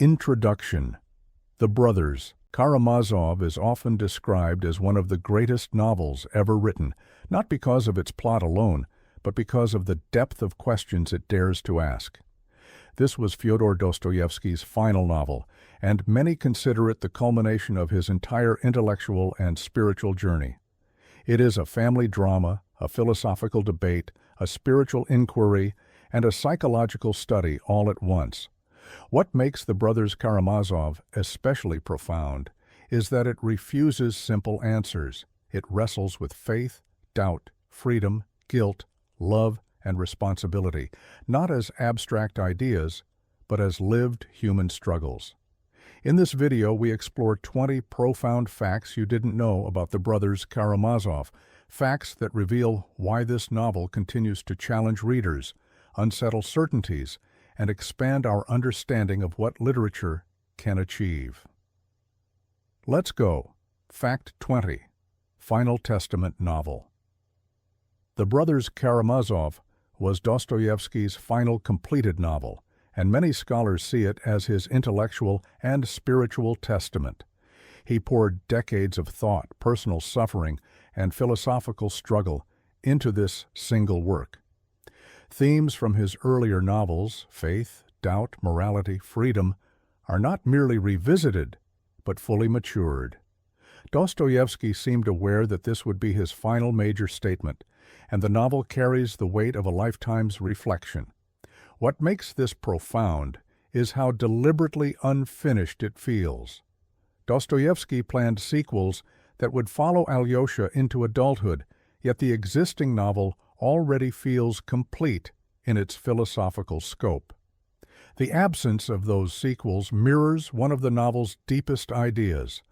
Introduction. The Brothers Karamazov is often described as one of the greatest novels ever written, not because of its plot alone, but because of the depth of questions it dares to ask. This was Fyodor Dostoevsky's final novel, and many consider it the culmination of his entire intellectual and spiritual journey. It is a family drama, a philosophical debate, a spiritual inquiry, and a psychological study all at once. What makes The Brothers Karamazov especially profound is that it refuses simple answers. It wrestles with faith, doubt, freedom, guilt, love, and responsibility, not as abstract ideas, but as lived human struggles. In this video, we explore 20 profound facts you didn't know about The Brothers Karamazov, facts that reveal why this novel continues to challenge readers, unsettle certainties, and expand our understanding of what literature can achieve. Let's go. Fact 20. Final Testament novel. The Brothers Karamazov was Dostoevsky's final completed novel, and many scholars see it as his intellectual and spiritual testament. He poured decades of thought, personal suffering, and philosophical struggle into this single work. Themes from his earlier novels, faith, doubt, morality, freedom, are not merely revisited, but fully matured. Dostoevsky seemed aware that this would be his final major statement, and the novel carries the weight of a lifetime's reflection. What makes this profound is how deliberately unfinished it feels. Dostoevsky planned sequels that would follow Alyosha into adulthood, yet the existing novel already feels complete in its philosophical scope. The absence of those sequels mirrors one of the novel's deepest ideas.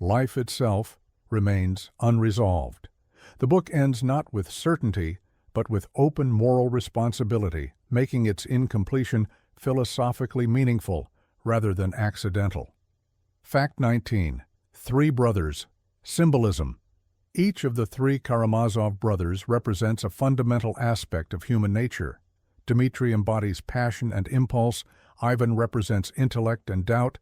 Life itself remains unresolved. The book ends not with certainty, but with open moral responsibility, making its incompletion philosophically meaningful rather than accidental. Fact 19. Three Brothers. Symbolism. Each of the three Karamazov brothers represents a fundamental aspect of human nature. Dmitri embodies passion and impulse, Ivan represents intellect and doubt,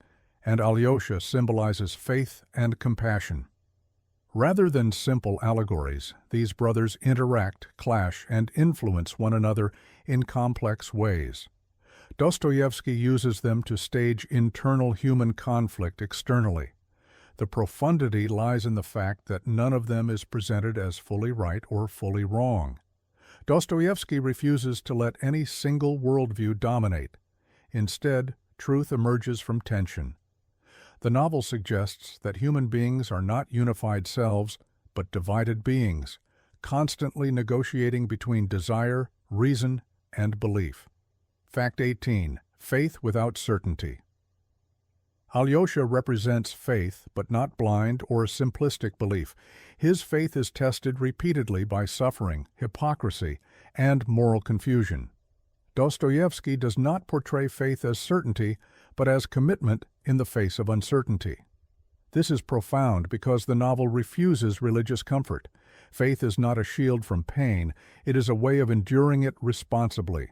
and Alyosha symbolizes faith and compassion. Rather than simple allegories, these brothers interact, clash, and influence one another in complex ways. Dostoevsky uses them to stage internal human conflict externally. The profundity lies in the fact that none of them is presented as fully right or fully wrong. Dostoevsky refuses to let any single worldview dominate. Instead, truth emerges from tension. The novel suggests that human beings are not unified selves, but divided beings, constantly negotiating between desire, reason, and belief. Fact 18. Faith without certainty. Alyosha represents faith, but not blind or simplistic belief. His faith is tested repeatedly by suffering, hypocrisy, and moral confusion. Dostoevsky does not portray faith as certainty, but as commitment in the face of uncertainty. This is profound because the novel refuses religious comfort. Faith is not a shield from pain, it is a way of enduring it responsibly.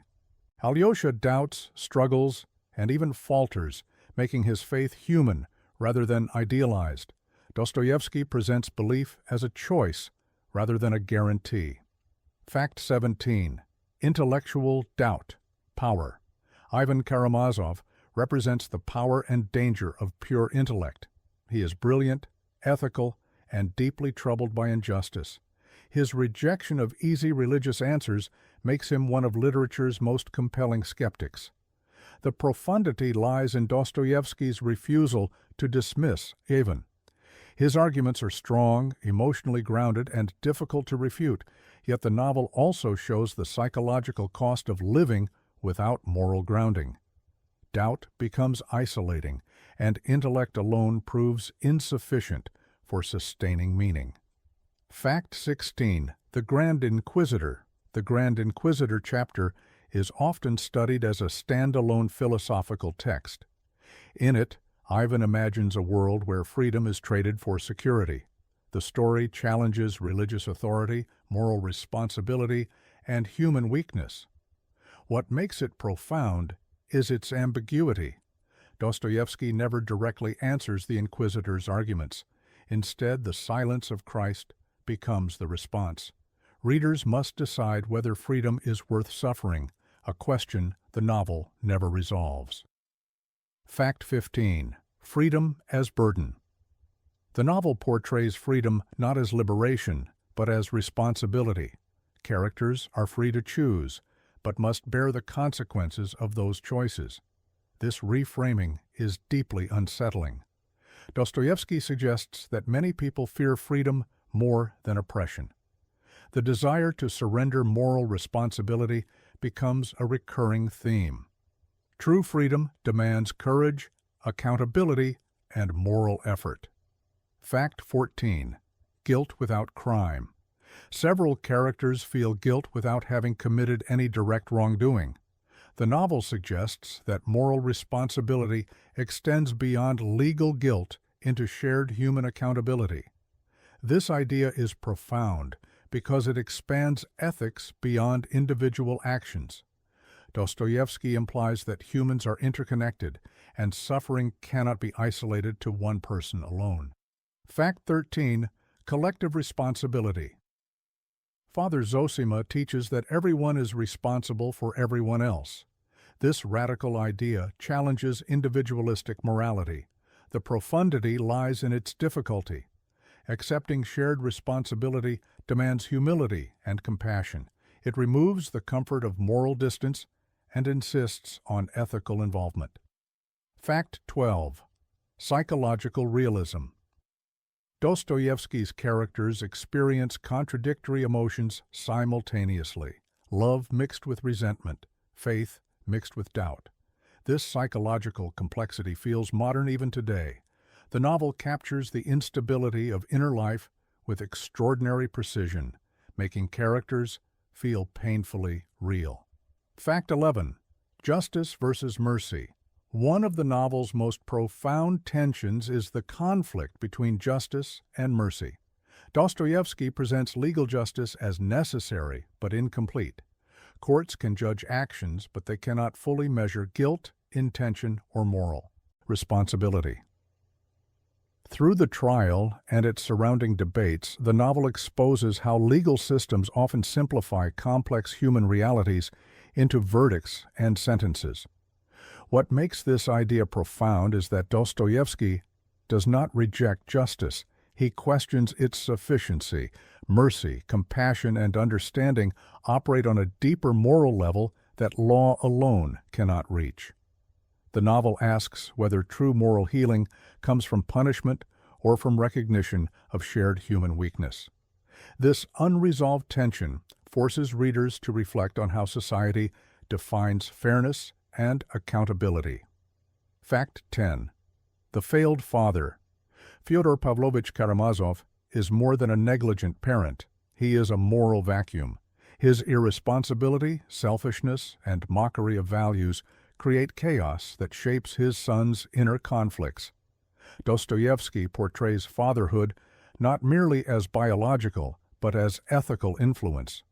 Alyosha doubts, struggles, and even falters, making his faith human rather than idealized. Dostoevsky presents belief as a choice rather than a guarantee. Fact 17. Intellectual doubt. Power. Ivan Karamazov represents the power and danger of pure intellect. He is brilliant, ethical, and deeply troubled by injustice. His rejection of easy religious answers makes him one of literature's most compelling skeptics. The profundity lies in Dostoevsky's refusal to dismiss Ivan. His arguments are strong, emotionally grounded, and difficult to refute, yet the novel also shows the psychological cost of living without moral grounding. Doubt becomes isolating, and intellect alone proves insufficient for sustaining meaning. Fact 16. The Grand Inquisitor. The Grand Inquisitor chapter is often studied as a standalone philosophical text. In it, Ivan imagines a world where freedom is traded for security. The story challenges religious authority, moral responsibility, and human weakness. What makes it profound is its ambiguity. Dostoevsky never directly answers the inquisitor's arguments. Instead, the silence of Christ becomes the response. Readers must decide whether freedom is worth suffering, a question the novel never resolves. Fact 15. Freedom as burden. The novel portrays freedom not as liberation, but as responsibility. Characters are free to choose, but must bear the consequences of those choices. This reframing is deeply unsettling. Dostoevsky suggests that many people fear freedom more than oppression. The desire to surrender moral responsibility becomes a recurring theme. True freedom demands courage, accountability, and moral effort. Fact 14. Guilt without crime. Several characters feel guilt without having committed any direct wrongdoing. The novel suggests that moral responsibility extends beyond legal guilt into shared human accountability. This idea is profound because it expands ethics beyond individual actions. Dostoevsky implies that humans are interconnected and suffering cannot be isolated to one person alone. Fact 13. Collective responsibility. Father Zosima teaches that everyone is responsible for everyone else. This radical idea challenges individualistic morality. The profundity lies in its difficulty. Accepting shared responsibility demands humility and compassion. It removes the comfort of moral distance and insists on ethical involvement. Fact 12. Psychological realism. Dostoevsky's characters experience contradictory emotions simultaneously: love mixed with resentment, faith mixed with doubt. This psychological complexity feels modern even today. The novel captures the instability of inner life with extraordinary precision, making characters feel painfully real. Fact 11. Justice versus mercy. One of the novel's most profound tensions is the conflict between justice and mercy. Dostoevsky presents legal justice as necessary but incomplete. Courts can judge actions, but they cannot fully measure guilt, intention, or moral responsibility. Through the trial and its surrounding debates, the novel exposes how legal systems often simplify complex human realities into verdicts and sentences. What makes this idea profound is that Dostoevsky does not reject justice. He questions its sufficiency. Mercy, compassion, and understanding operate on a deeper moral level that law alone cannot reach. The novel asks whether true moral healing comes from punishment or from recognition of shared human weakness. This unresolved tension forces readers to reflect on how society defines fairness and accountability. Fact 10. The failed father. Fyodor Pavlovich Karamazov is more than a negligent parent. He is a moral vacuum. His irresponsibility, selfishness, and mockery of values create chaos that shapes his son's inner conflicts. Dostoevsky portrays fatherhood not merely as biological, but as ethical influence.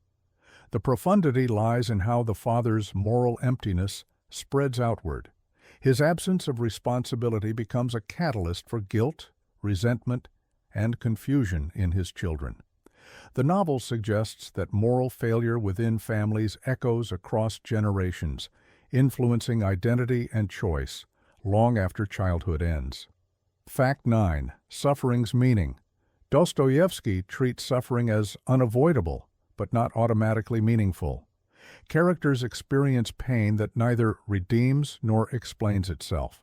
The profundity lies in how the father's moral emptiness spreads outward. His absence of responsibility becomes a catalyst for guilt, resentment, and confusion in his children. The novel suggests that moral failure within families echoes across generations, influencing identity and choice long after childhood ends. Fact 9. Suffering's meaning. Dostoevsky treats suffering as unavoidable, but not automatically meaningful. Characters experience pain that neither redeems nor explains itself.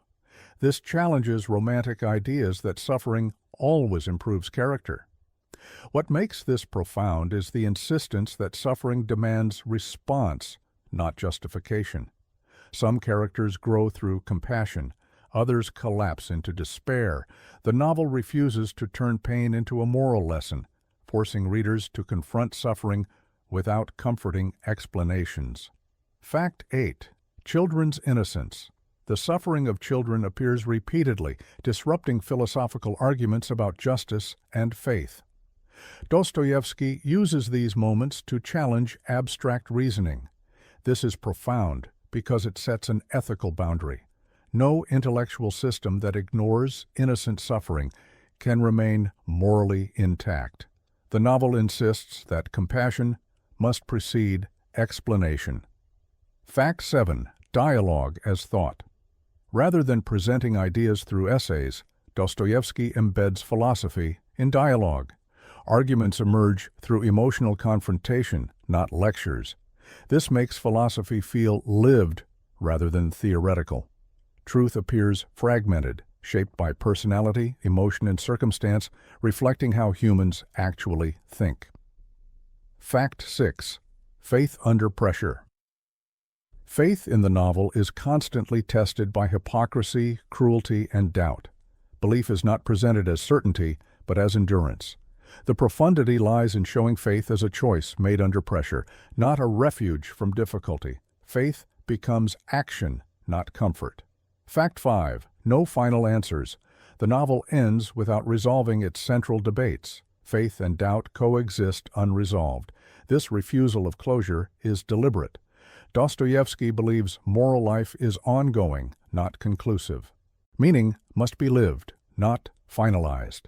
This challenges romantic ideas that suffering always improves character. What makes this profound is the insistence that suffering demands response, not justification. Some characters grow through compassion, others collapse into despair. The novel refuses to turn pain into a moral lesson, forcing readers to confront suffering without comforting explanations. Fact 8. Children's innocence. The suffering of children appears repeatedly, disrupting philosophical arguments about justice and faith. Dostoevsky uses these moments to challenge abstract reasoning. This is profound because it sets an ethical boundary. No intellectual system that ignores innocent suffering can remain morally intact. The novel insists that compassion must precede explanation. Fact 7. Dialogue as thought. Rather than presenting ideas through essays, Dostoevsky embeds philosophy in dialogue. Arguments emerge through emotional confrontation, not lectures. This makes philosophy feel lived rather than theoretical. Truth appears fragmented, shaped by personality, emotion, and circumstance, reflecting how humans actually think. Fact 6. Faith under pressure. Faith in the novel is constantly tested by hypocrisy, cruelty, and doubt. Belief is not presented as certainty, but as endurance. The profundity lies in showing faith as a choice made under pressure, not a refuge from difficulty. Faith becomes action, not comfort. Fact 5. No final answers. The novel ends without resolving its central debates. Faith and doubt coexist unresolved. This refusal of closure is deliberate. Dostoevsky believes moral life is ongoing, not conclusive. Meaning must be lived, not finalized.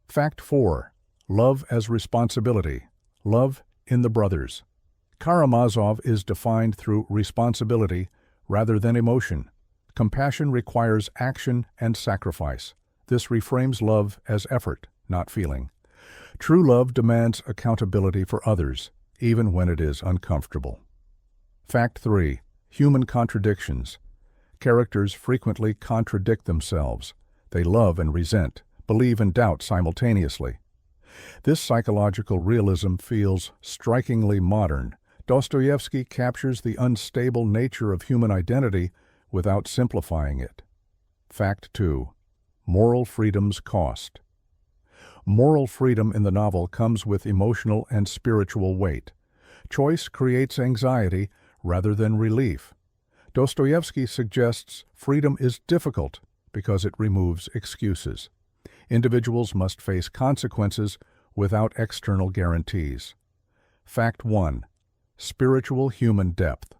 Fact 4. Love as responsibility. Love in the Brothers. Karamazov is defined through responsibility rather than emotion. Compassion requires action and sacrifice. This reframes love as effort, not feeling. True love demands accountability for others, even when it is uncomfortable. Fact 3. Human contradictions. Characters frequently contradict themselves. They love and resent, believe and doubt simultaneously. This psychological realism feels strikingly modern. Dostoevsky captures the unstable nature of human identity without simplifying it. Fact 2. Moral freedom's cost. Moral freedom in the novel comes with emotional and spiritual weight. Choice creates anxiety rather than relief. Dostoevsky suggests freedom is difficult because it removes excuses. Individuals must face consequences without external guarantees. Fact 1. Spiritual human depth.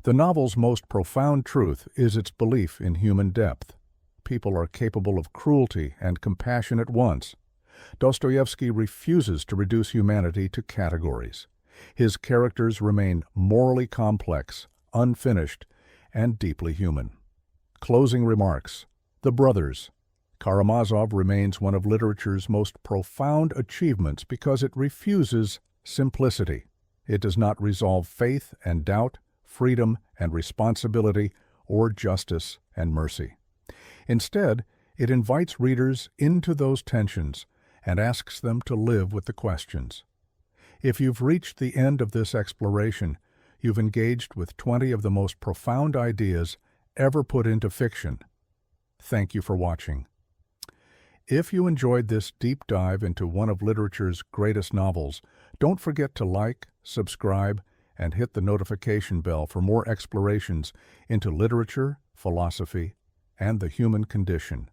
The novel's most profound truth is its belief in human depth. People are capable of cruelty and compassion at once. Dostoevsky refuses to reduce humanity to categories. His characters remain morally complex, unfinished, and deeply human. Closing remarks. The Brothers. Karamazov remains one of literature's most profound achievements because it refuses simplicity. It does not resolve faith and doubt, freedom and responsibility, or justice and mercy. Instead, it invites readers into those tensions and asks them to live with the questions. If you've reached the end of this exploration, you've engaged with 20 of the most profound ideas ever put into fiction. Thank you for watching. If you enjoyed this deep dive into one of literature's greatest novels, don't forget to like, subscribe, and hit the notification bell for more explorations into literature, philosophy, and the human condition.